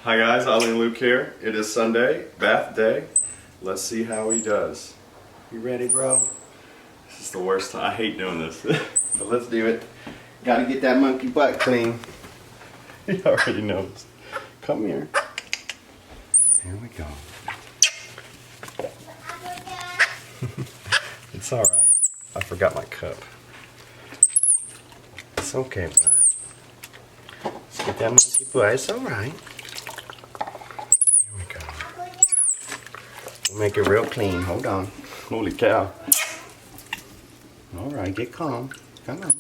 Hi guys, Ollie and Luke here. It is Sunday, bath day. Let's see how he does. You ready, bro? This is the worst time. I hate doing this. But let's do it. Gotta get that monkey butt clean. He already knows. Come here. Here we go. It's alright. I forgot my cup. It's okay, bud. Let's get that monkey butt. It's alright. Here we go. We'll make it real clean. Hold on. Holy cow. Alright, get calm. Come on.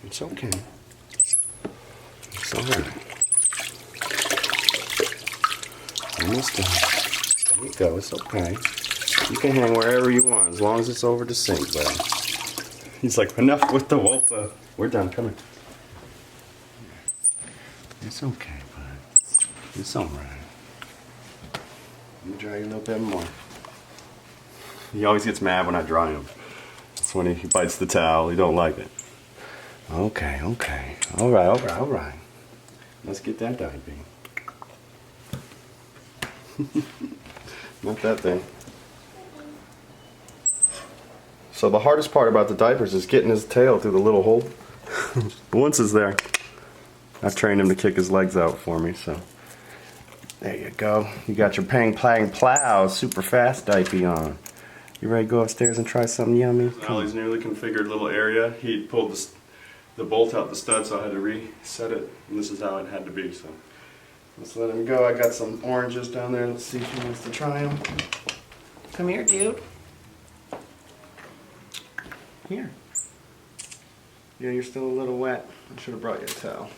It's okay. It's alright. Almost done. There we go. It's okay. You can hang wherever you want as long as it's over the sink, bud. He's like, enough with the Volta. We're done. Come here. It's okay, bud. It's alright. Let me dry you a little bit more. He always gets mad when I dry him. That's when he bites the towel. He don't like it. Okay, okay. Alright, alright, alright. Let's get that diaper. Not that thing. So the hardest part about the diapers is getting his tail through the little hole. Once it's there, I've trained him to kick his legs out for me, so. There you go. You got your pang plang plow super fast diaper on. You ready to go upstairs and try something yummy? Ollie's newly configured little area. He pulled the bolt out the stud, so I had to reset it, and this is how it had to be, so. Let's let him go. I got some oranges down there. Let's see if he wants to try them. Come here, dude. Here. Yeah, you're still a little wet. I should have brought you a towel.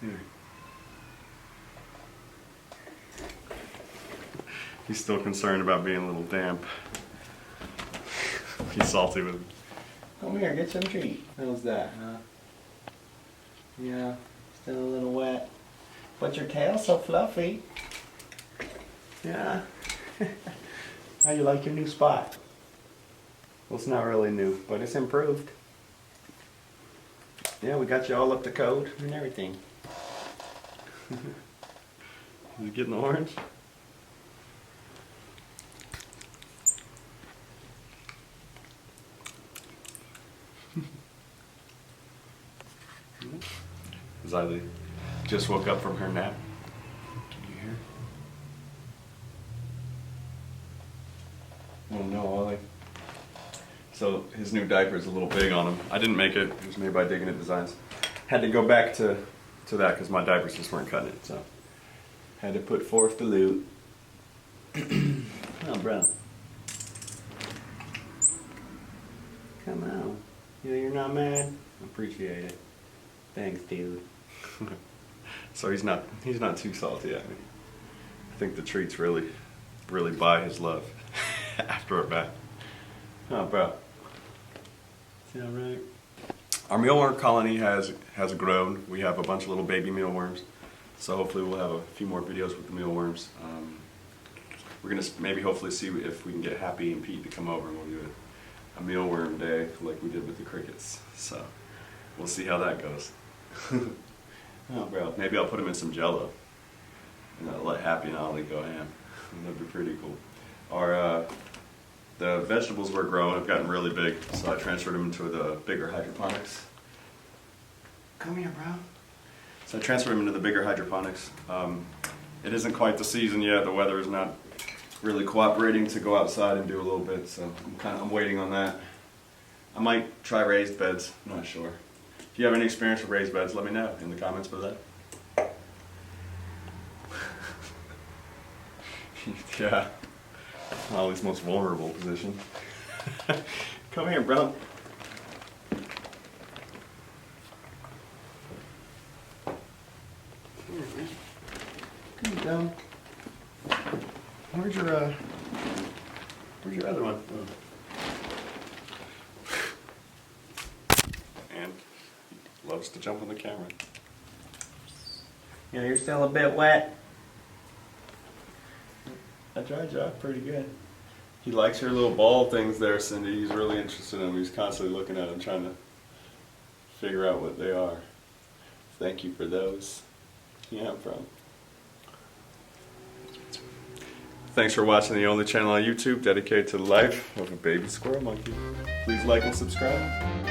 Here. He's still concerned about being a little damp. He's salty with me. Come here, get some treat. How's that, huh? Yeah, still a little wet. But your tail's so fluffy. Yeah. How you like your new spot? Well, it's not really new, but it's improved. Yeah, we got you all up to code and everything. Is he getting the orange? Zylee just woke up from her nap. Can you hear? Oh no, Ollie. So his new diaper is a little big on him. I didn't make it. It was made by Digging It Designs. Had to go back to that because my diapers just weren't cutting it. So had to put forth the loot. Oh, bro. Come on. You're not mad? I appreciate it. Thanks, dude. So he's not too salty at me. I think the treats really buy his love after a bath. Oh, bro. Is that right? Our mealworm colony has grown. We have a bunch of little baby mealworms. So hopefully we'll have a few more videos with the mealworms. We're gonna maybe hopefully see if we can get Happy and Pete to come over and we'll do a mealworm day like we did with the crickets. So we'll see how that goes. Oh, bro. Maybe I'll put them in some Jello and I'll let Happy and Ollie go ham. That'd be pretty cool. The vegetables we're growing have gotten really big, so I transferred them into the bigger hydroponics. Come here, bro. So I transferred them into the bigger hydroponics. It isn't quite the season yet. The weather is not really cooperating to go outside and do a little bit, so I'm waiting on that. I might try raised beds. I'm not sure. If you have any experience with raised beds, let me know in the comments below. Yeah. Ollie's most vulnerable position. Come here, bro. Come down. Where's your other one? Oh. And he loves to jump on the camera. Yeah, you're still a bit wet. I tried you off pretty good. He likes your little ball things there, Cindy. He's really interested in them. He's constantly looking at them, trying to figure out what they are. Thank you for those. Yeah, bro. Thanks for watching the only channel on YouTube dedicated to the life of a baby squirrel monkey. Please like and subscribe.